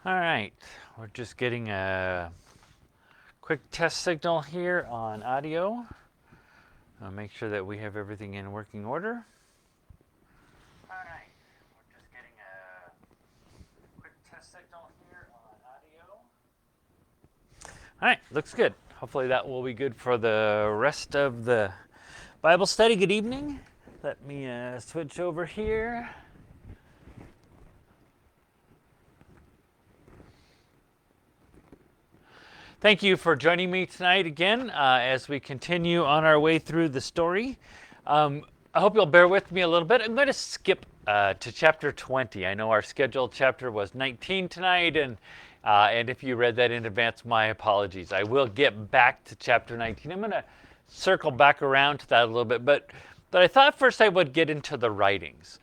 All right, we're just getting a quick test signal here on audio. I'll make sure that we have everything in working order. All right, we're just getting a quick test signal here on audio. All right, looks good. Hopefully that will be good for the rest of the Bible study. Good evening. Let me switch over here. Thank you for joining me tonight again as we continue on our way through the story. I hope you'll bear with me a little bit. I'm going to skip to chapter 20. I know our scheduled chapter was 19 tonight, and if you read that in advance, my apologies. I will get back to chapter 19. I'm going to circle back around to that a little bit, but I thought first I would get into the writings.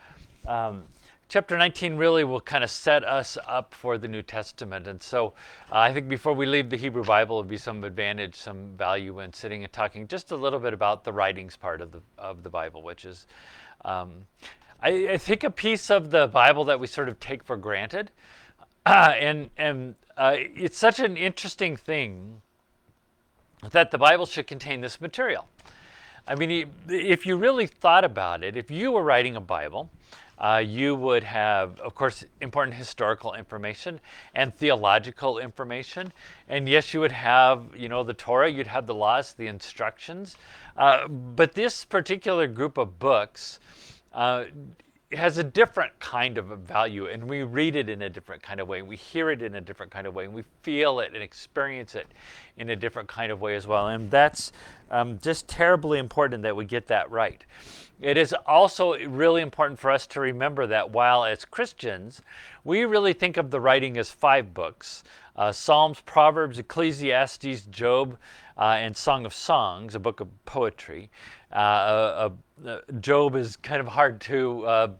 Chapter 19 really will kind of set us up for the New Testament. And so I think before we leave the Hebrew Bible, it would be some advantage, some value in sitting and talking just a little bit about the writings part of the Bible, which is, I think, a piece of the Bible that we sort of take for granted. And it's such an interesting thing that the Bible should contain this material. I mean, if you really thought about it, if you were writing a Bible, you would have, of course, important historical information and theological information. And yes, you would have, the Torah, you'd have the laws, the instructions. But this particular group of books has a different kind of a value, and we read it in a different kind of way. We hear it in a different kind of way, and we feel it and experience it in a different kind of way as well. And that's just terribly important that we get that right. It is also really important for us to remember that while as Christians, we really think of the writing as 5 books, Psalms, Proverbs, Ecclesiastes, Job, and Song of Songs, a book of poetry. Job is kind of hard to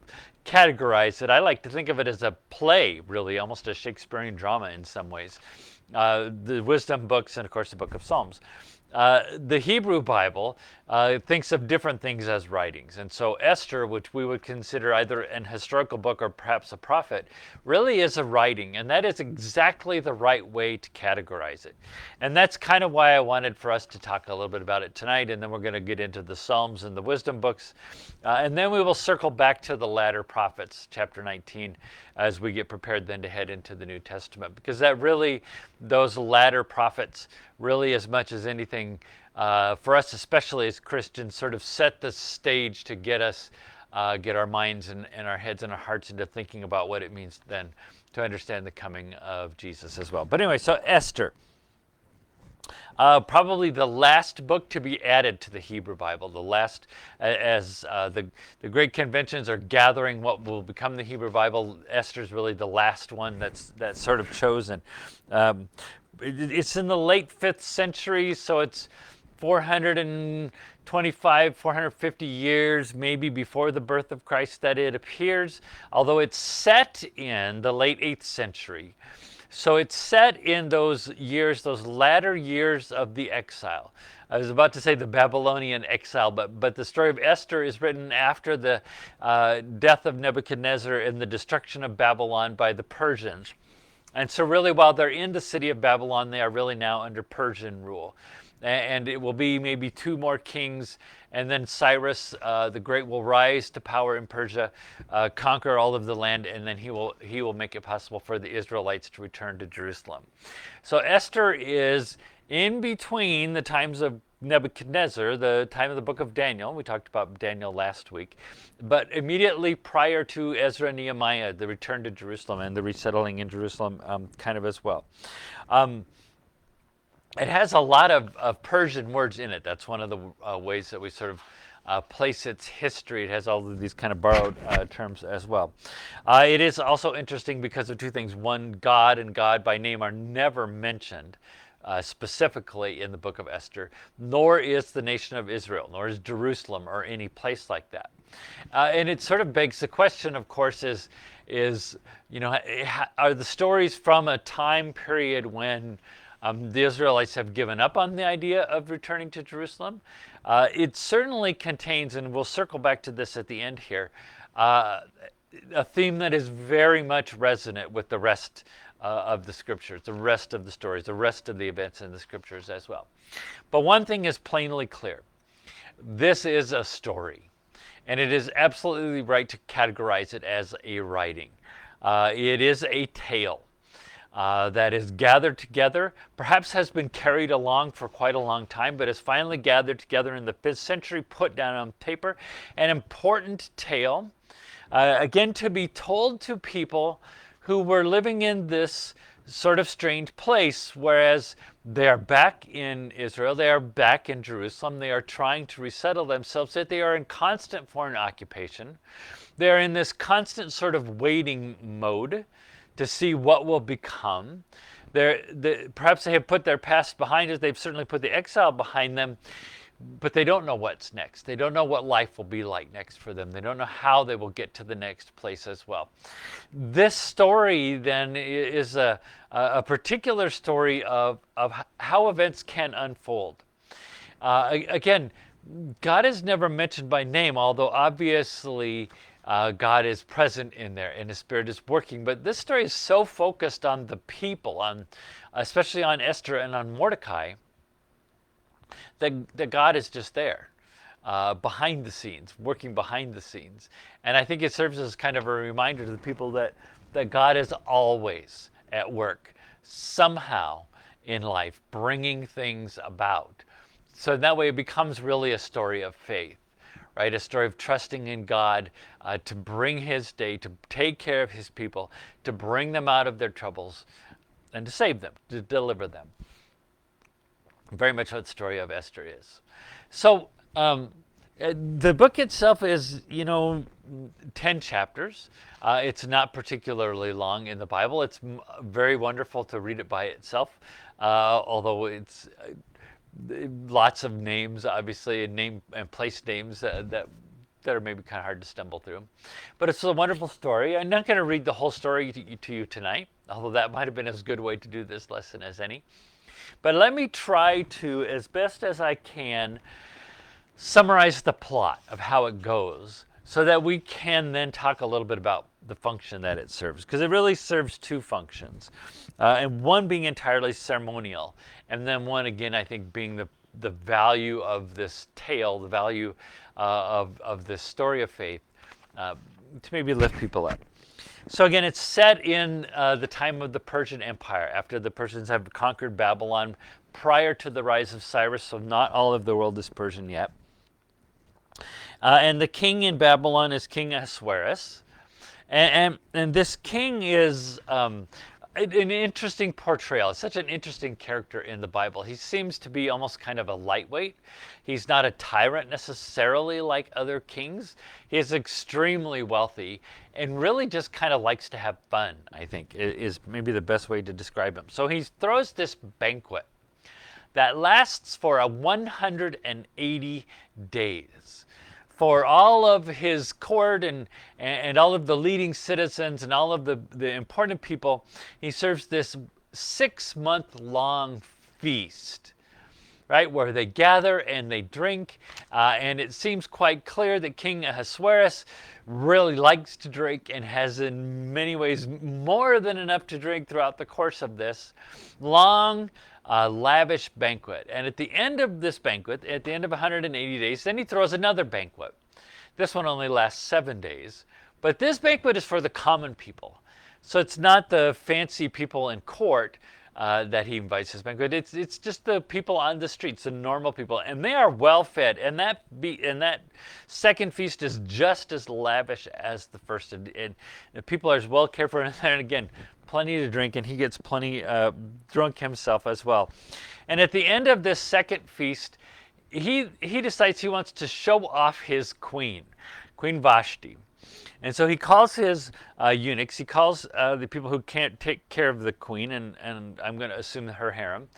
categorize it. I like to think of it as a play, really, almost a Shakespearean drama in some ways. The wisdom books, and of course the book of Psalms. The Hebrew Bible thinks of different things as writings. And so Esther, which we would consider either an historical book or perhaps a prophet, really is a writing. And that is exactly the right way to categorize it. And that's kind of why I wanted for us to talk a little bit about it tonight. And then we're going to get into the Psalms and the wisdom books. And then we will circle back to the latter prophets, chapter 19, as we get prepared then to head into the New Testament. Because that really, those latter prophets, really as much as anything, for us especially as Christians, sort of set the stage to get us, get our minds and our heads and our hearts into thinking about what it means then to understand the coming of Jesus as well. But anyway, so Esther. Probably the last book to be added to the Hebrew Bible, the last, as the great conventions are gathering what will become the Hebrew Bible. Esther's really the last one that's sort of chosen. It's in the late 5th century, so it's 425, 450 years maybe before the birth of Christ that it appears, although it's set in the late 8th century. So it's set in those years, those latter years of the exile. I was about to say the Babylonian exile, but the story of Esther is written after the death of Nebuchadnezzar and the destruction of Babylon by the Persians. And so really while they're in the city of Babylon, they are really now under Persian rule. And it will be maybe 2 more kings, and then Cyrus the Great will rise to power in Persia, conquer all of the land, and then he will make it possible for the Israelites to return to Jerusalem. So Esther is in between the times of Nebuchadnezzar, the time of the book of Daniel. We talked about Daniel last week, but immediately prior to Ezra and Nehemiah, the return to Jerusalem and the resettling in Jerusalem kind of as well. It has a lot of Persian words in it. That's one of the ways that we sort of place its history. It has all of these kind of borrowed terms as well. It is also interesting because of 2 things. One, God and God by name are never mentioned specifically in the book of Esther, nor is the nation of Israel, nor is Jerusalem or any place like that. And it sort of begs the question, of course, is are the stories from a time period when the Israelites have given up on the idea of returning to Jerusalem? It certainly contains, and we'll circle back to this at the end here, a theme that is very much resonant with the rest of the scriptures, the rest of the stories, the rest of the events in the scriptures as well. But one thing is plainly clear. This is a story, and it is absolutely right to categorize it as a writing. It is a tale that is gathered together, perhaps has been carried along for quite a long time, but is finally gathered together in the 5th century, put down on paper. An important tale, again, to be told to people who were living in this sort of strange place, whereas they are back in Israel, they are back in Jerusalem, they are trying to resettle themselves, yet they are in constant foreign occupation. They are in this constant sort of waiting mode to see what will become. Perhaps they have put their past behind us, they've certainly put the exile behind them, but they don't know what's next. They don't know what life will be like next for them. They don't know how they will get to the next place as well. This story then is a particular story of how events can unfold. Again, God is never mentioned by name, although obviously God is present in there and His Spirit is working. But this story is so focused on the people, especially on Esther and on Mordecai, that God is just there, behind the scenes, working behind the scenes. And I think it serves as kind of a reminder to the people that God is always at work, somehow in life, bringing things about. So that way it becomes really a story of faith, right? A story of trusting in God to bring His day, to take care of His people, to bring them out of their troubles, and to save them, to deliver them. Very much what the story of Esther is. So the book itself is, 10 chapters. It's not particularly long in the Bible. It's very wonderful to read it by itself, although it's lots of names, obviously, and name and place names that are maybe kind of hard to stumble through. But it's a wonderful story. I'm not going to read the whole story to you tonight, although that might have been as good a way to do this lesson as any. But let me try to, as best as I can, summarize the plot of how it goes so that we can then talk a little bit about the function that it serves. Because it really serves two functions, and one being entirely ceremonial, and then one, again, I think being the value of this tale, the value of this story of faith, to maybe lift people up. So again, it's set in the time of the Persian Empire, after the Persians have conquered Babylon, prior to the rise of Cyrus, so not all of the world is Persian yet. And the king in Babylon is King Ahasuerus. And this king is an interesting portrayal. It's such an interesting character in the Bible. He seems to be almost kind of a lightweight. He's not a tyrant necessarily like other kings. He is extremely wealthy and really just kind of likes to have fun, I think, is maybe the best way to describe him. So he throws this banquet that lasts for 180 days. For all of his court and all of the leading citizens and all of the important people, he serves this 6-month-long feast, right, where they gather and they drink. And it seems quite clear that King Ahasuerus really likes to drink and has in many ways more than enough to drink throughout the course of this long, lavish banquet. And at the end of this banquet, at the end of 180 days, then he throws another banquet. This one only lasts 7 days. But this banquet is for the common people. So it's not the fancy people in court that he invites his banquet. It's just the people on the streets, the normal people. And they are well fed. And that second feast is just as lavish as the first. And the people are as well cared for. And again, plenty to drink, and he gets plenty drunk himself as well. And at the end of this second feast, he decides he wants to show off his queen, Queen Vashti. And so he calls his eunuchs, he calls the people who can't take care of the queen, and I'm going to assume her harem,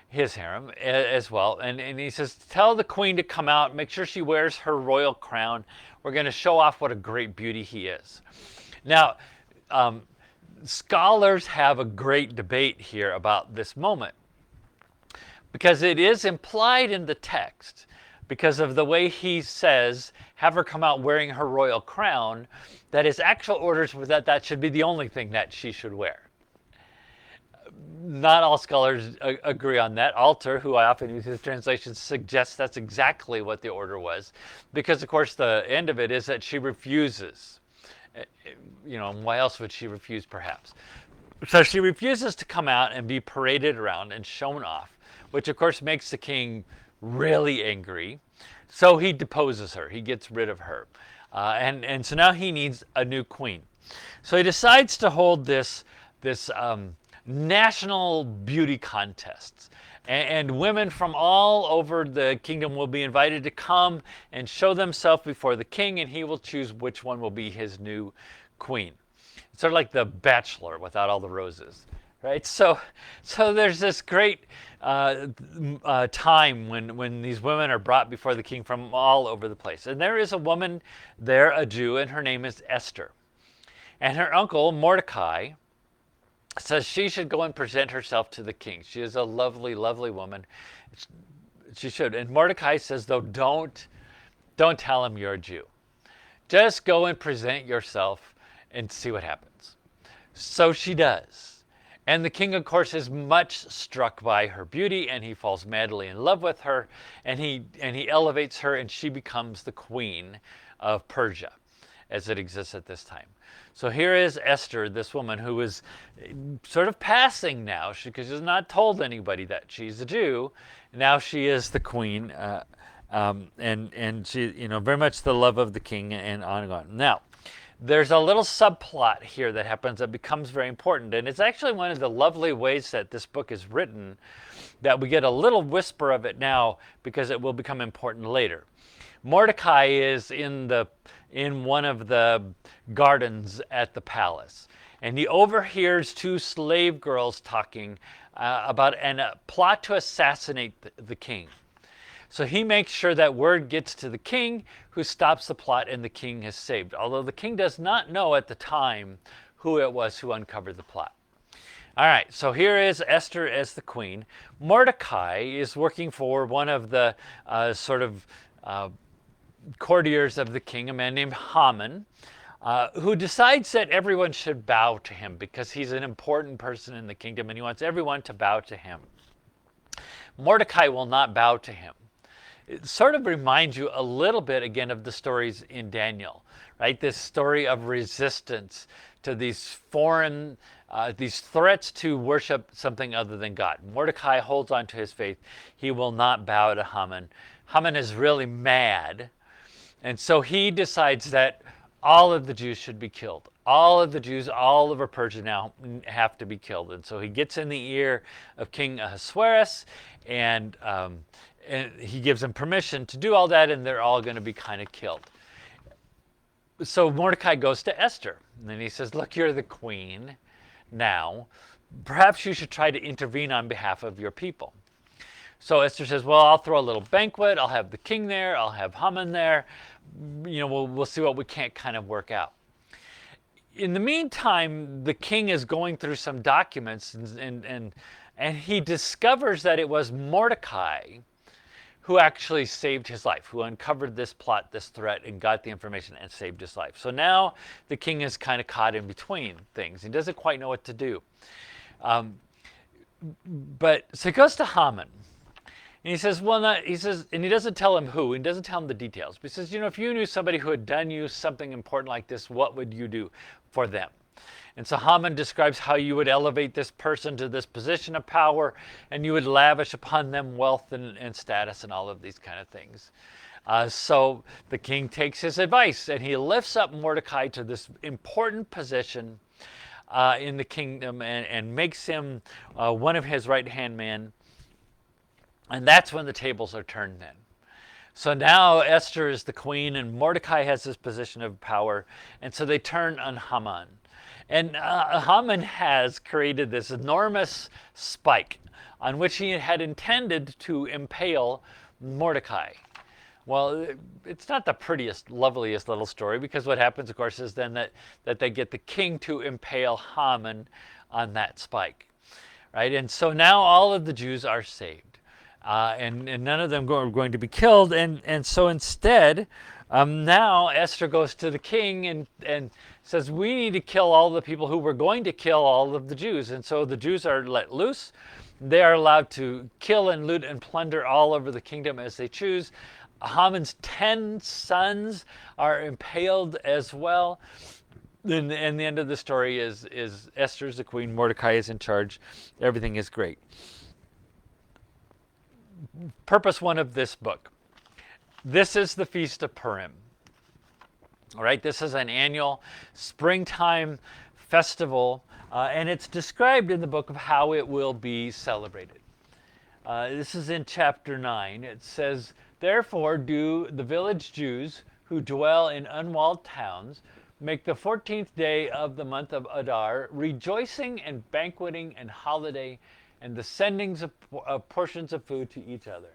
his harem as well. And he says, tell the queen to come out, make sure she wears her royal crown. We're going to show off what a great beauty he is. Now, scholars have a great debate here about this moment, because it is implied in the text, because of the way he says, have her come out wearing her royal crown, that his actual orders were that should be the only thing that she should wear. not all scholars agree on that. Alter, who I often use his translation, suggests that's exactly what the order was, because of course the end of it is that she refuses. Why else would she refuse, perhaps? So she refuses to come out and be paraded around and shown off, which of course makes the king really angry. So he deposes her. He gets rid of her. And so now he needs a new queen. So he decides to hold this national beauty contests. And women from all over the kingdom will be invited to come and show themselves before the king, and he will choose which one will be his new queen. It's sort of like The Bachelor without all the roses, right? So there's this great time when these women are brought before the king from all over the place. And there is a woman there, a Jew, and her name is Esther. And her uncle, Mordecai, says she should go and present herself to the king. She is a lovely, lovely woman. She should. And Mordecai says, though, don't tell him you're a Jew. Just go and present yourself and see what happens. So she does. And the king, of course, is much struck by her beauty, and he falls madly in love with her, and he elevates her, and she becomes the queen of Persia as it exists at this time. So here is Esther, this woman who is sort of passing now, because she's not told anybody that she's a Jew. Now she is the queen, and she, very much the love of the king, and on and on. Now, there's a little subplot here that happens that becomes very important, and it's actually one of the lovely ways that this book is written that we get a little whisper of it now because it will become important later. Mordecai is in one of the gardens at the palace, and he overhears two slave girls talking about a plot to assassinate the king. So he makes sure that word gets to the king, who stops the plot, and the king is saved. Although the king does not know at the time who it was who uncovered the plot. All right, so here is Esther as the queen. Mordecai is working for one of the courtiers of the king, a man named Haman, who decides that everyone should bow to him because he's an important person in the kingdom and he wants everyone to bow to him. Mordecai will not bow to him. It sort of reminds you a little bit again of the stories in Daniel, right? This story of resistance to these foreign, these threats to worship something other than God. Mordecai holds on to his faith. He will not bow to Haman. Haman is really mad. And so he decides that all of the Jews should be killed. All of the Jews, all over Persia now have to be killed. And so he gets in the ear of King Ahasuerus, and he gives him permission to do all that, and they're all going to be kind of killed. So Mordecai goes to Esther, and then he says, look, you're the queen now. Perhaps you should try to intervene on behalf of your people. So Esther says, well, I'll throw a little banquet. I'll have the king there. I'll have Haman there. We'll see what we can't kind of work out. In the meantime, the king is going through some documents, and he discovers that it was Mordecai who actually saved his life, who uncovered this plot, this threat, and got the information and saved his life. So now the king is kind of caught in between things. He doesn't quite know what to do. So he goes to Haman. And he says, and he doesn't tell him who, and doesn't tell him the details. But he says, if you knew somebody who had done you something important like this, what would you do for them? And so Haman describes how you would elevate this person to this position of power, and you would lavish upon them wealth and status and all of these kind of things. So the king takes his advice, and he lifts up Mordecai to this important position in the kingdom and makes him one of his right-hand men. And that's when the tables are turned then. So now Esther is the queen, and Mordecai has this position of power, and so they turn on Haman. And Haman has created this enormous spike on which he had intended to impale Mordecai. Well, it's not the prettiest, loveliest little story, because what happens, of course, is then that they get the king to impale Haman on that spike, right? And so now all of the Jews are saved. And none of them are going to be killed. And so instead, Now Esther goes to the king and says, we need to kill all the people who were going to kill all of the Jews. And so the Jews are let loose. They are allowed to kill and loot and plunder all over the kingdom as they choose. Haman's 10 sons are impaled as well. And the end of the story is Esther's the queen, Mordecai is in charge. Everything is great. Purpose 1 of this book. This is the Feast of Purim. All right, this is an annual springtime festival, and it's described in the book of how it will be celebrated. This is in chapter 9. It says, therefore do the village Jews who dwell in unwalled towns make the 14th day of the month of Adar rejoicing and banqueting and holiday and the sendings of portions of food to each other.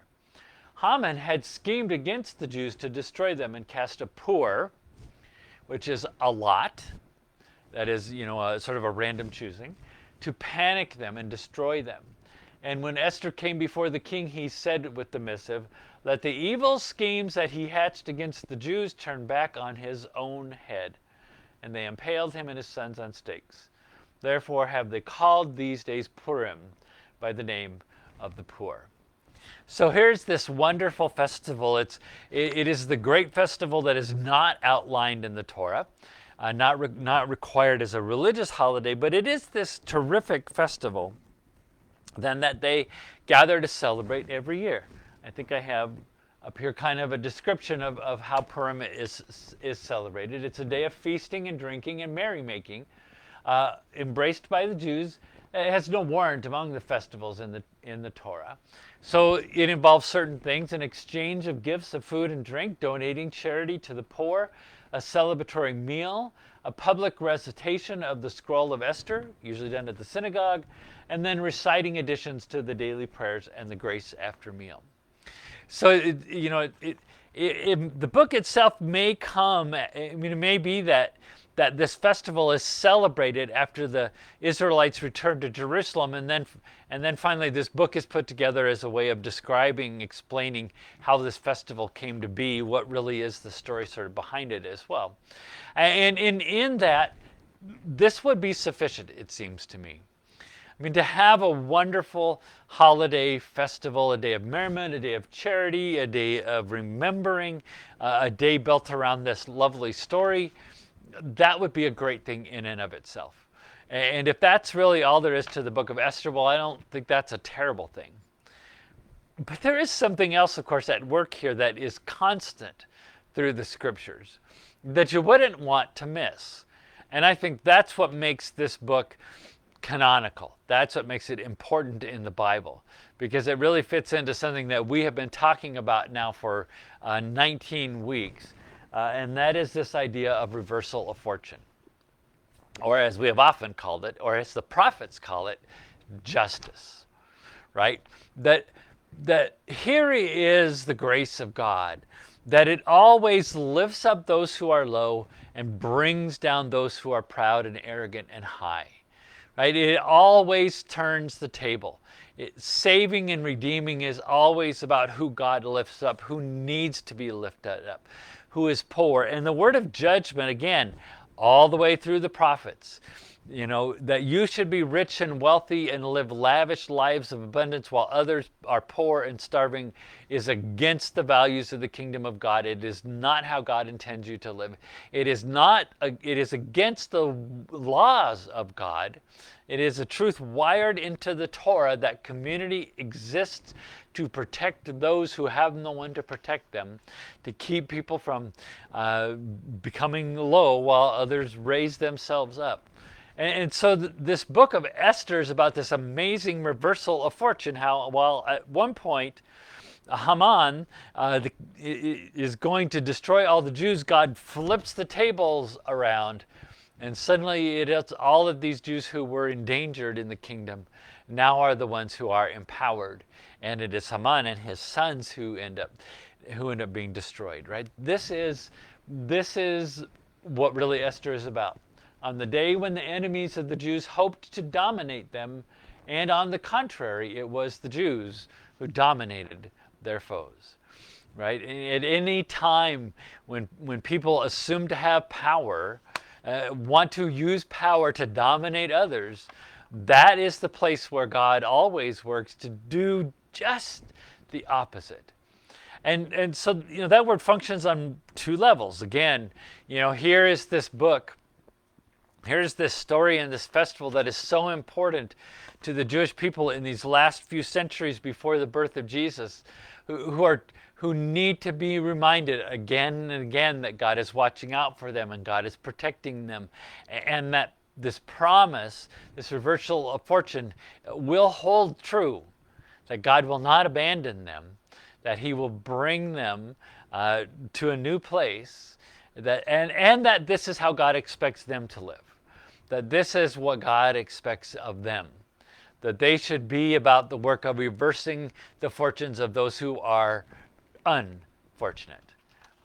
Haman had schemed against the Jews to destroy them and cast a pur, which is a lot, that is, sort of a random choosing, to panic them and destroy them. And when Esther came before the king, he said with the missive, let the evil schemes that he hatched against the Jews turn back on his own head. And they impaled him and his sons on stakes. Therefore have they called these days Purim by the name of the pur. So here's this wonderful festival. It is the great festival that is not outlined in the Torah, not required as a religious holiday, but it is this terrific festival then that they gather to celebrate every year. I think I have up here kind of a description of how Purim is celebrated. It's a day of feasting and drinking and merrymaking, embraced by the Jews. It has no warrant among the festivals in the Torah. So it involves certain things: an exchange of gifts of food and drink, donating charity to the poor, a celebratory meal, a public recitation of the scroll of Esther, usually done at the synagogue, and then reciting additions to the daily prayers and the grace after meal. So the book itself may come. It may be that this festival is celebrated after the Israelites return to Jerusalem, and then finally this book is put together as a way of describing, explaining how this festival came to be, what really is the story sort of behind it as well. And in that, this would be sufficient, it seems to me. I mean, to have a wonderful holiday festival, a day of merriment, a day of charity, a day of remembering, a day built around this lovely story, that would be a great thing in and of itself. And if that's really all there is to the book of Esther, well, I don't think that's a terrible thing. But there is something else, of course, at work here that is constant through the scriptures that you wouldn't want to miss. And I think that's what makes this book canonical. That's what makes it important in the Bible, because it really fits into something that we have been talking about now for 19 weeks. And that is this idea of reversal of fortune. Or as we have often called it, or as the prophets call it, justice. Right? That here is the grace of God, that it always lifts up those who are low and brings down those who are proud and arrogant and high. Right? It always turns the table. Saving and redeeming is always about who God lifts up, who needs to be lifted up, who is poor. And the word of judgment, again, all the way through the prophets, that you should be rich and wealthy and live lavish lives of abundance while others are poor and starving, is against the values of the kingdom of God. It is not how God intends you to live. It is against the laws of God. It is a truth wired into the Torah that community exists to protect those who have no one to protect them, to keep people from becoming low while others raise themselves up. And so this book of Esther is about this amazing reversal of fortune, how while at one point Haman is going to destroy all the Jews, God flips the tables around, and suddenly it's all of these Jews who were endangered in the kingdom now are the ones who are empowered, and it is Haman and his sons who end up being destroyed. Right? This is what really Esther is about. On the day when the enemies of the Jews hoped to dominate them, and on the contrary, it was the Jews who dominated their foes. right? At any time when people assume to have power, want to use power to dominate others, that is the place where God always works to do just the opposite. And so, that word functions on two levels. Again, here is this book. Here's this story and this festival that is so important to the Jewish people in these last few centuries before the birth of Jesus, who need to be reminded again and again that God is watching out for them and God is protecting them, and that this promise, this reversal of fortune, will hold true, that God will not abandon them, that He will bring them to a new place, and that this is how God expects them to live, that this is what God expects of them, that they should be about the work of reversing the fortunes of those who are unfortunate,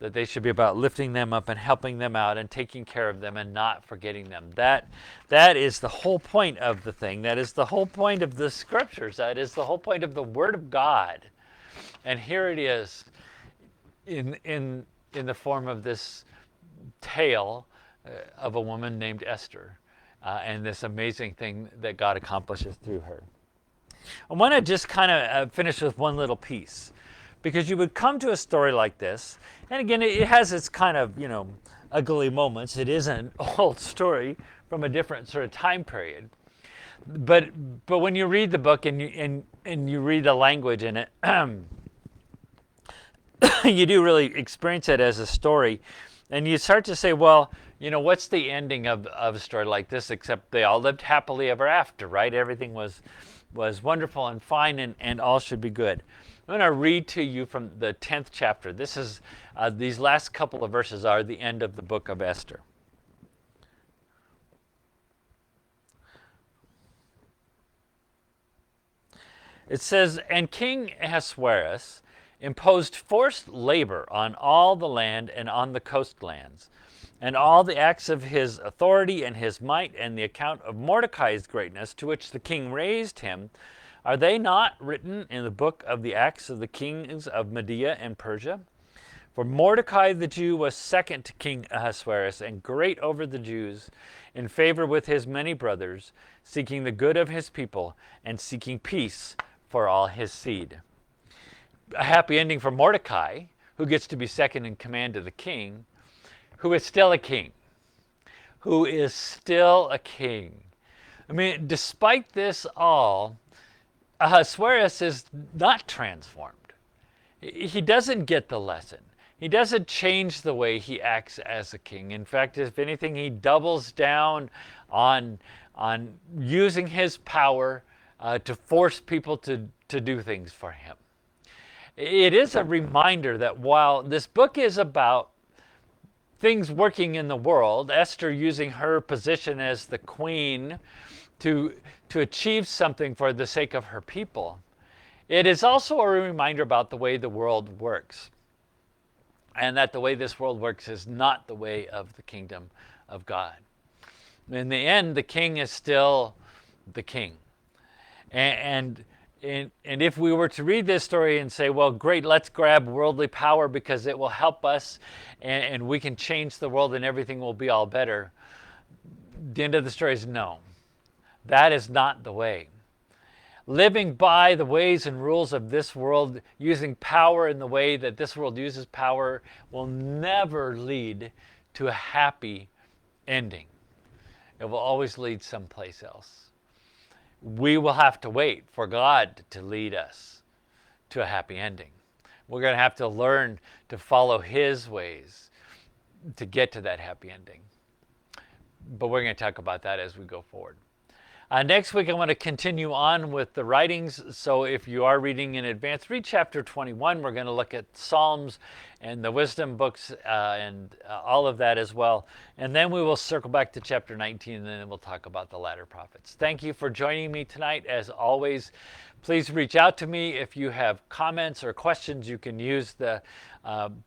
that they should be about lifting them up and helping them out and taking care of them and not forgetting them. That is the whole point of the thing. That is the whole point of the scriptures. That is the whole point of the Word of God. And here it is in the form of this tale of a woman named Esther, and this amazing thing that God accomplishes through her. I want to just kind of finish with one little piece, because you would come to a story like this, and again, it has its kind of, ugly moments. It is an old story from a different sort of time period. But when you read the book and you read the language in it, you do really experience it as a story, and you start to say, well, what's the ending of a story like this, except they all lived happily ever after, right? Everything was wonderful and fine, and all should be good. I'm going to read to you from the 10th chapter. This is these last couple of verses are the end of the book of Esther. It says, "And King Ahasuerus imposed forced labor on all the land and on the coastlands, and all the acts of his authority and his might, and the account of Mordecai's greatness, to which the king raised him, are they not written in the book of the acts of the kings of Media and Persia? For Mordecai the Jew was second to King Ahasuerus, and great over the Jews, in favor with his many brothers, seeking the good of his people, and seeking peace for all his seed." A happy ending for Mordecai, who gets to be second in command to the king, who is still a king. Who is still a king. I mean, despite this all, Ahasuerus is not transformed. He doesn't get the lesson. He doesn't change the way he acts as a king. In fact, if anything, he doubles down on using his power to force people to do things for him. It is a reminder that while this book is about things working in the world, Esther using her position as the queen to achieve something for the sake of her people, it is also a reminder about the way the world works. And that the way this world works is not the way of the kingdom of God. In the end, the king is still the king. And if we were to read this story and say, well, great, let's grab worldly power because it will help us and we can change the world and everything will be all better, the end of the story is no. That is not the way. Living by the ways and rules of this world, using power in the way that this world uses power, will never lead to a happy ending. It will always lead someplace else. We will have to wait for God to lead us to a happy ending. We're going to have to learn to follow His ways to get to that happy ending. But we're going to talk about that as we go forward. Next week, I want to continue on with the writings. So if you are reading in advance, read chapter 21. We're going to look at Psalms and the wisdom books and all of that as well. And then we will circle back to chapter 19, and then we'll talk about the latter prophets. Thank you for joining me tonight. As always, please reach out to me if you have comments or questions. You can use the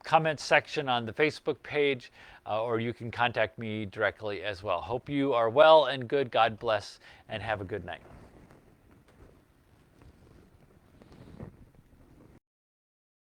comments section on the Facebook page, or you can contact me directly as well. Hope you are well and good. God bless, and have a good night.